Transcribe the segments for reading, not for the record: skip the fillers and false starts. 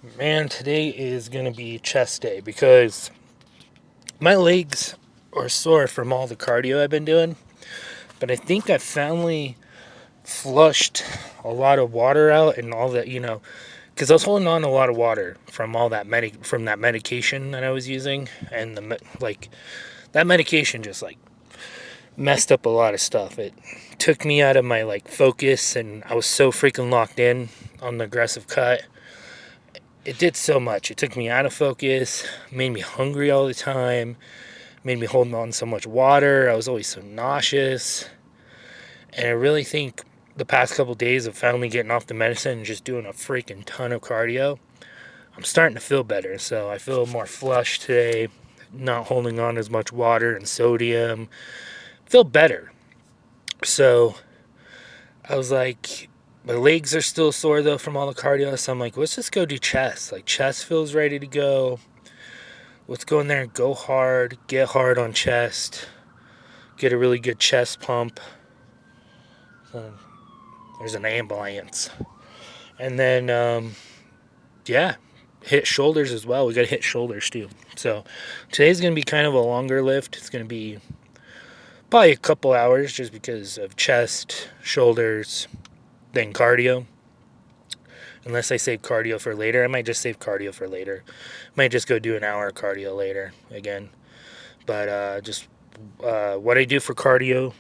Man, today is going to be chest day because my legs are sore from all the cardio I've been doing. But I think I finally flushed a lot of water out and all that, because I was holding on to a lot of water from all that from that medication that I was using, and that medication just messed up a lot of stuff. It took me out of my focus, and I was so freaking locked in on the aggressive cut. It did so much. It took me out of focus, made me hungry all the time, made me holding on so much water. I was always so nauseous. And I really think the past couple of days of finally getting off the medicine and just doing a freaking ton of cardio, I'm starting to feel better. So I feel more flushed today, not holding on as much water and sodium. I feel better. So I was like, my legs are still sore though from all the cardio. So I'm like, let's just go do chest. Like, chest feels ready to go. Let's go in there and go hard, get hard on chest, get a really good chest pump. So there's an ambulance. And then, yeah, hit shoulders as well. We got to hit shoulders too. So today's going to be kind of a longer lift. It's going to be probably a couple hours just because of chest, shoulders, then cardio. Unless I save cardio for later. I might just save cardio for later. Might just go do an hour of cardio later again. But just what I do for cardio,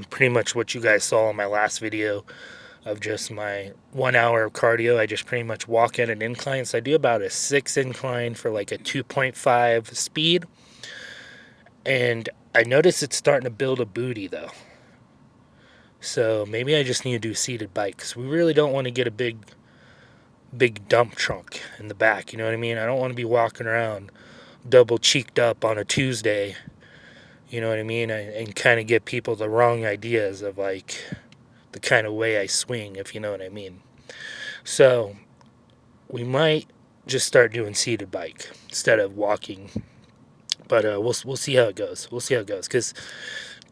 pretty much what you guys saw in my last video of just my 1 hour of cardio. I just pretty much walk at an incline. So I do about a 6 incline for like a 2.5 speed. And I notice it's starting to build a booty though. So maybe I just need to do seated bike because we really don't want to get a big dump trunk in the back. You know what I mean? I don't want to be walking around double cheeked up on a Tuesday. You know what I mean? And kind of get people the wrong ideas of the kind of way I swing, if you know what I mean. So we might just start doing seated bike instead of walking. But we'll see how it goes. We'll see how it goes because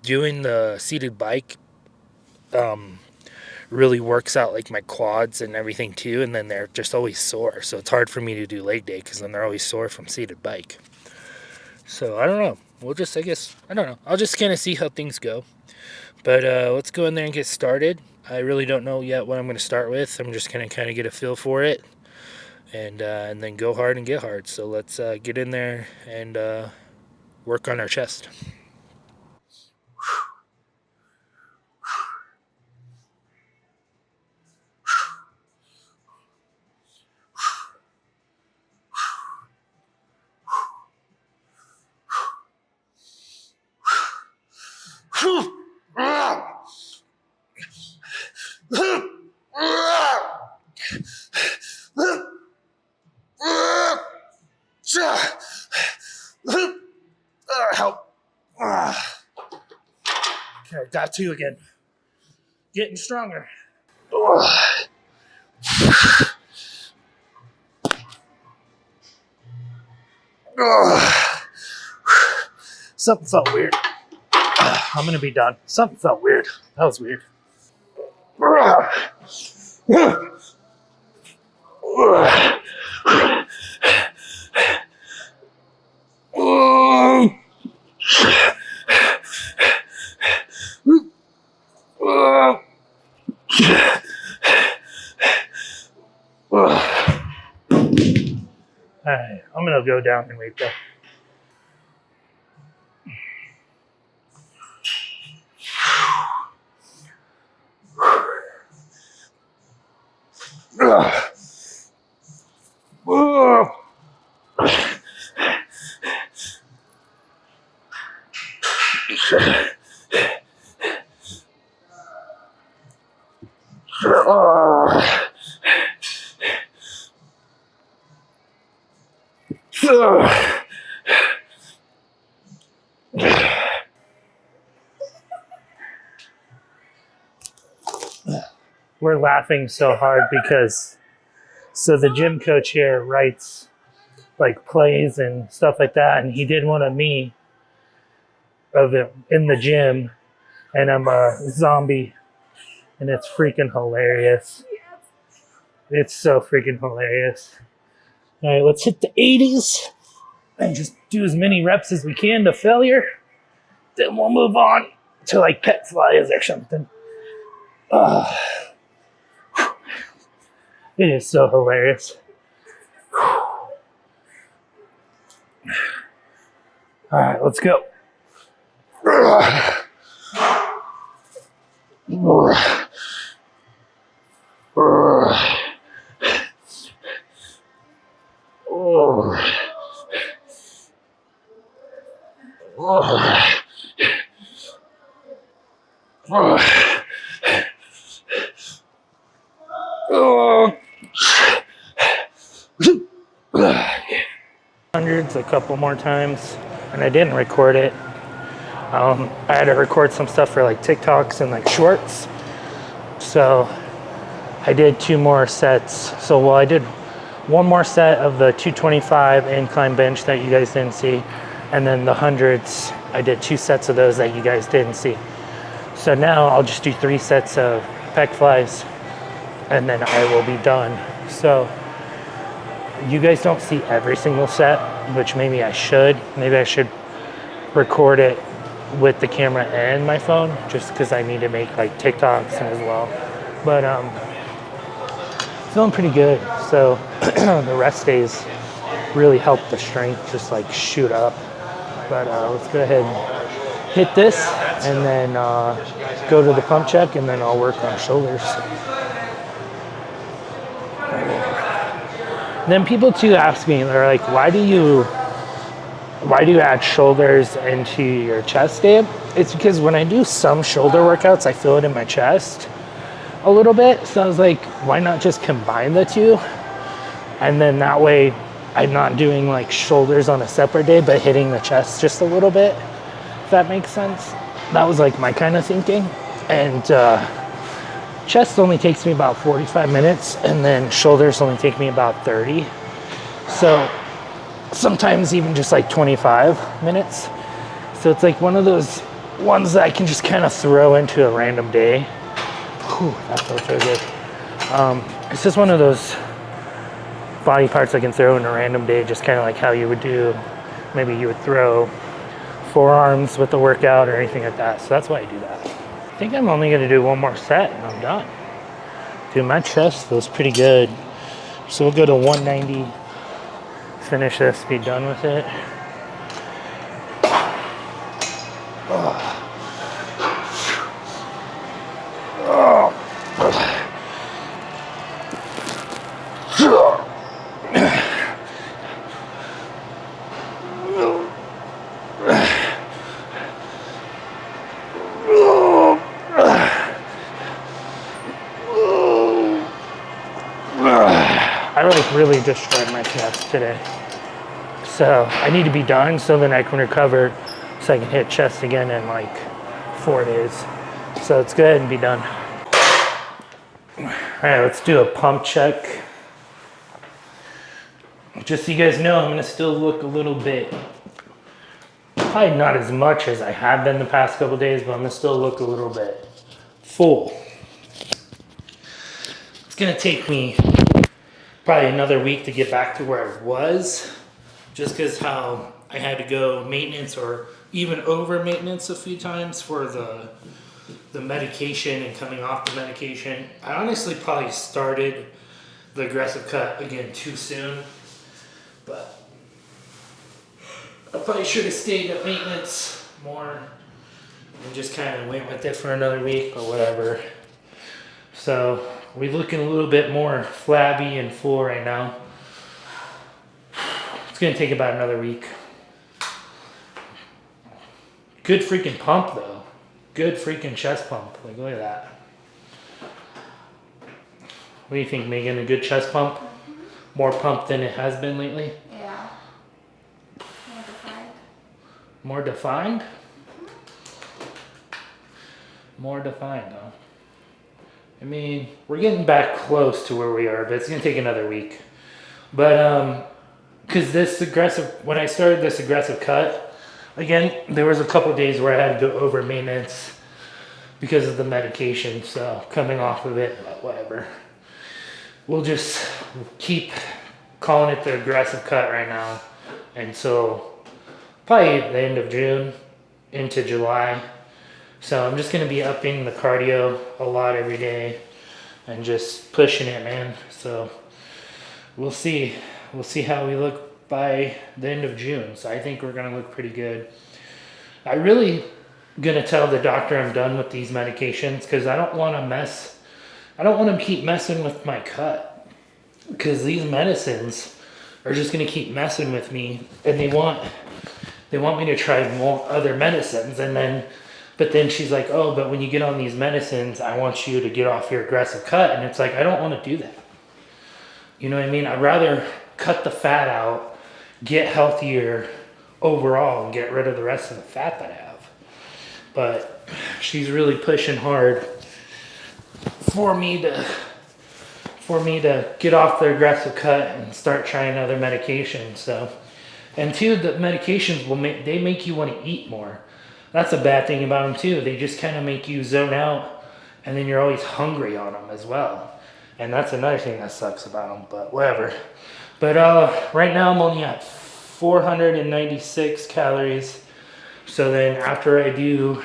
doing the seated bike really works out like my quads and everything too, and then they're just always sore. So it's hard for me to do leg day because then they're always sore from seated bike. So I don't know. We'll just, I guess, I don't know. I'll just kind of see how things go. But let's go in there and get started. I really don't know yet what I'm going to start with. I'm just going to kind of get a feel for it and then go hard and get hard. So let's get in there and work on our chest. Help. Okay, got two again. Getting stronger. Something felt weird. I'm going to be done. Something felt weird. That was weird. Alright, I'm going to go down and wait there. We're laughing so hard because the gym coach here writes plays and stuff like that, and he did one of me of it in the gym, and I'm a zombie, and it's freaking hilarious. It's so freaking hilarious. All right, let's hit the 80s and just do as many reps as we can to failure. Then we'll move on to like pet flies or something. It is so hilarious. All right, let's go. Hundreds a couple more times, and I didn't record it. I had to record some stuff for like TikToks and like shorts. So I did 2 more sets. So well, I did 1 more set of the 225 incline bench that you guys didn't see, and then the hundreds, I did 2 sets of those that you guys didn't see. So now I'll just do 3 sets of pec flies, and then I will be done. So you guys don't see every single set, which maybe I should. Maybe I should record it with the camera and my phone, just because I need to make like TikToks as well. But feeling pretty good. So the rest days really help the strength just like shoot up. But let's go ahead and hit this, and then go to the pump check, and then I'll work on shoulders. Then people too ask me, they're like, why do you add shoulders into your chest day? It's because when I do some shoulder workouts, I feel it in my chest a little bit. So I was like, why not just combine the two? And then that way I'm not doing like shoulders on a separate day, but hitting the chest just a little bit, if that makes sense. That was like my kind of thinking. And chest only takes me about 45 minutes, and then shoulders only take me about 30. So sometimes even just like 25 minutes. So it's like one of those ones that I can just kind of throw into a random day. Whew, that felt so good. It's just one of those body parts I can throw in a random day, just kind of like how you would do, maybe you would throw forearms with the workout or anything like that. So that's why I do that. I think I'm only going to do 1 more set and I'm done. Dude, my chest feels pretty good. So we'll go to 190, finish this, be done with it. I like really destroyed my chest today. So I need to be done so then I can recover so I can hit chest again in like 4 days. So let's go ahead and be done. All right, let's do a pump check. Just so you guys know, I'm gonna still look a little bit, probably not as much as I have been the past couple days, but I'm gonna still look a little bit full. It's gonna take me probably another week to get back to where I was, just because how I had to go maintenance or even over maintenance a few times for the medication and coming off the medication. I honestly probably started the aggressive cut again too soon, but I probably should have stayed at maintenance more and just kind of went with it for another week or whatever. So we're looking a little bit more flabby and full right now. It's gonna take about another week. Good freaking pump though. Good freaking chest pump. Like, look at that. What do you think, Megan? A good chest pump? More pump than it has been lately? Yeah. More defined. More defined? More defined, though. I mean, we're getting back close to where we are, but it's gonna take another week. But because when I started this aggressive cut, again, there was a couple days where I had to go over maintenance because of the medication. So coming off of it, but whatever. We'll just keep calling it the aggressive cut right now until probably the end of June into July. So I'm just gonna be upping the cardio a lot every day and just pushing it, man. So we'll see. We'll see how we look by the end of June. So I think we're gonna look pretty good. I really gonna tell the doctor I'm done with these medications because I don't want to mess. I don't want to keep messing with my cut because these medicines are just gonna keep messing with me, and they want me to try more other medicines, and then. But then she's like, oh, but when you get on these medicines, I want you to get off your aggressive cut. And it's like, I don't want to do that. You know what I mean? I'd rather cut the fat out, get healthier overall, and get rid of the rest of the fat that I have. But she's really pushing hard for me to get off the aggressive cut and start trying other medications. So, and two, the medications make you want to eat more. That's a bad thing about them too. They just kind of make you zone out, and then you're always hungry on them as well. And that's another thing that sucks about them. But whatever. But right now I'm only at 496 calories. So then after I do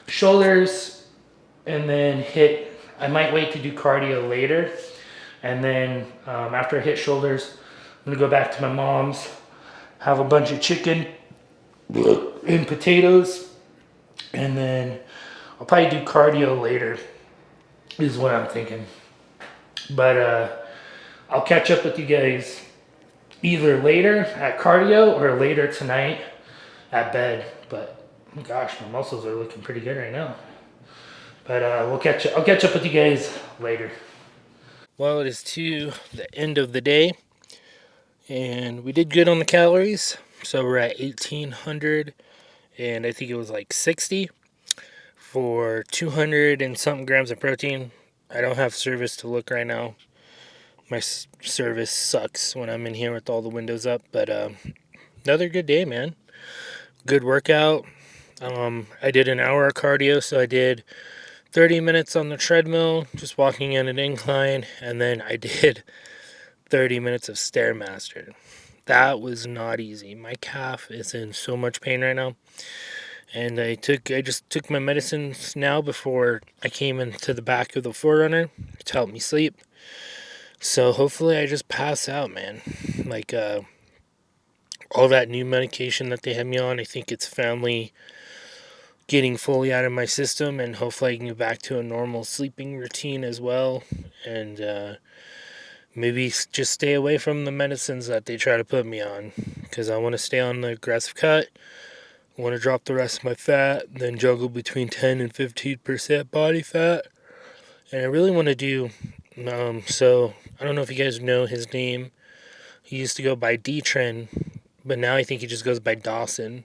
shoulders and then I might wait to do cardio later. And then after I hit shoulders, I'm gonna go back to my mom's, have a bunch of chicken and potatoes, and then I'll probably do cardio later is what I'm thinking. But I'll catch up with you guys either later at cardio or later tonight at bed. But gosh, my muscles are looking pretty good right now. But I'll catch up with you guys later. Well, it is to the end of the day, and we did good on the calories. So we're at 1,800, and I think it was like 60 for 200 and something grams of protein. I don't have service to look right now. My service sucks when I'm in here with all the windows up. But another good day, man. Good workout. I did an hour of cardio, so I did 30 minutes on the treadmill, just walking in an incline, and then I did 30 minutes of Stairmaster. That was not easy. My calf is in so much pain right now. And I just took my medicines now before I came into the back of the Forerunner to help me sleep. So hopefully I just pass out, man. Like all that new medication that they had me on, I think it's finally getting fully out of my system, and hopefully I can get back to a normal sleeping routine as well. And maybe just stay away from the medicines that they try to put me on, because I want to stay on the aggressive cut. I want to drop the rest of my fat, then juggle between 10 and 15% body fat. And I really want to do, so I don't know if you guys know his name. He used to go by D-Trend, but now I think he just goes by Dawson.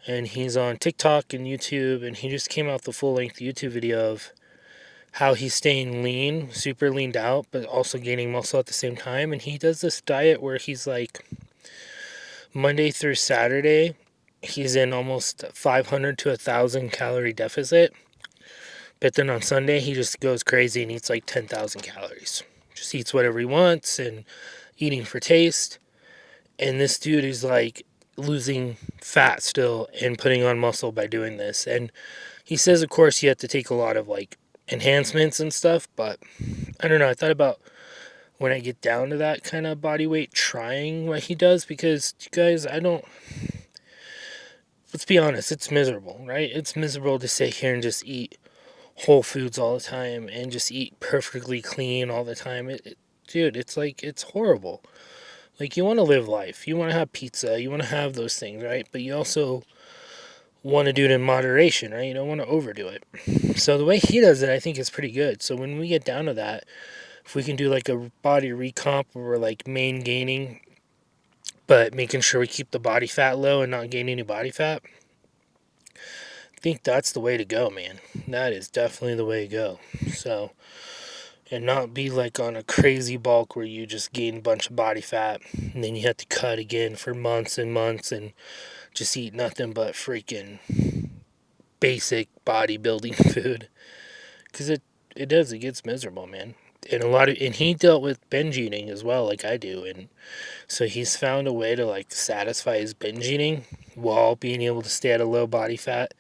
And he's on TikTok and YouTube, and he just came out the full-length YouTube video of how he's staying lean, super leaned out, but also gaining muscle at the same time. And he does this diet where he's like Monday through Saturday, he's in almost 500 to 1,000 calorie deficit. But then on Sunday, he just goes crazy and eats like 10,000 calories. Just eats whatever he wants and eating for taste. And this dude is like losing fat still and putting on muscle by doing this. And he says, of course, you have to take a lot of like enhancements and stuff. But I don't know. I thought about when I get down to that kind of body weight, trying what he does, because you guys, let's be honest, it's miserable, right? It's miserable to sit here and just eat whole foods all the time and just eat perfectly clean all the time. Dude, it's like, it's horrible. Like, you want to live life. You want to have pizza. You want to have those things, right? But you also want to do it in moderation, right? You don't want to overdo it. So the way he does it, I think is pretty good. So when we get down to that, if we can do like a body recomp where we're like main gaining, but making sure we keep the body fat low and not gain any body fat, I think that's the way to go, man. That is definitely the way to go. So, and not be like on a crazy bulk where you just gain a bunch of body fat and then you have to cut again for months and months and just eat nothing but freaking basic bodybuilding food. Because it gets miserable, man. and he dealt with binge eating as well, like I do, and so he's found a way to like satisfy his binge eating while being able to stay at a low body fat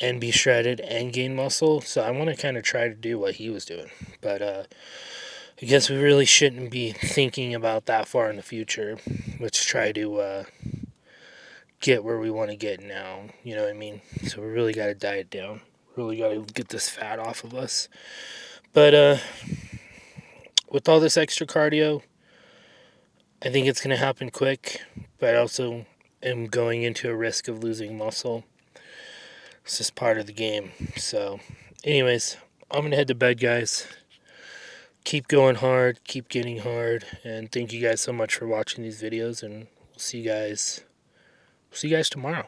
and be shredded and gain muscle. So I want to kind of try to do what he was doing, but I guess we really shouldn't be thinking about that far in the future. Let's try to get where we want to get now. You know what I mean? So we really got to diet down. Really got to get this fat off of us. But with all this extra cardio, I think it's going to happen quick. But I also am going into a risk of losing muscle. It's just part of the game. So, anyways, I'm going to head to bed, guys. Keep going hard, keep getting hard, and thank you guys so much for watching these videos, and we'll see you guys tomorrow.